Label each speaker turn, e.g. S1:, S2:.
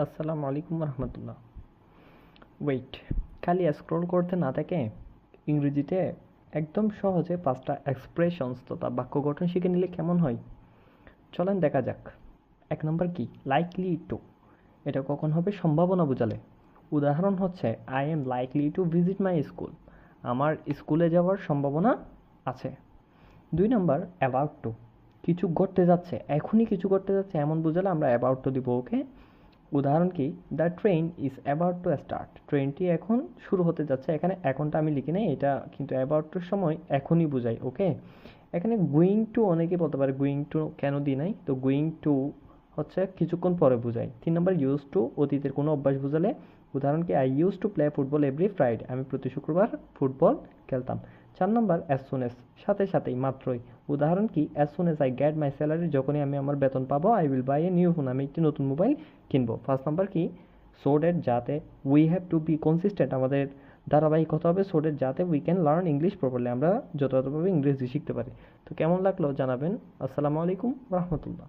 S1: আসসালামু আলাইকুম রহমতুল্লাহ। ওয়েট, খালি স্ক্রল করতে না থেকে ইংরেজিতে একদম সহজে 5টা এক্সপ্রেশনস তথা বাক্য গঠন শিখে নিলে কেমন হয়? চলেন দেখা যাক। 1 নম্বর কি? Likely to. এটা কখন হবে? সম্ভাবনা বোঝালে। উদাহরণ হচ্ছে I am likely to visit my school. আমার স্কুলে যাওয়ার সম্ভাবনা আছে। 2 নম্বর অ্যাবাউট টু। কিছু ঘটতে যাচ্ছে, এখনই কিছু ঘটতে যাচ্ছে এমন বোঝালে আমরা অ্যাবাউট টু দিব। ওকে, উদাহরণ কি? The train is about to start. ট্রেনটি এখন শুরু হতে যাচ্ছে। এখানে এখনটা আমি লিখি নাই, এটা কিন্তু অ্যাবাউট টুর সময় এখনই বোঝাই। ওকে, এখানে গোয়িং টু অনেকে বলতে পারে গোয়িং টু কেন দিই নাই, তো গোয়িং টু হচ্ছে কিছুক্ষণ পরে বোঝাই। 3 নম্বর ইউজ টু, অতীতের কোনো অভ্যাস বোঝালে। উদাহরণ কি? I use to play football every Friday. আমি প্রতি শুক্রবার ফুটবল খেলতাম। 4 নম্বর অ্যাজ সুন এস, সাথে সাথেই, মাত্রই। উদাহরণ কি? As soon S I get my salary. যখনই আমি আমার বেতন পাবো, I will buy a new phone. আমি একটি নতুন মোবাইল কিনবো। 5 নম্বর কি? সো ড্যাট, যাতে। We have to B consistent, আমাদের ধারাবাহিক হতে হবে। সো ড্যাট, যাতে we can learn English properly, আমরা যথাযথভাবে ইংরেজি শিখতে পারি। তো কেমন লাগলো জানাবেন। আসসালামু আলাইকুম রহমতুল্লাহ।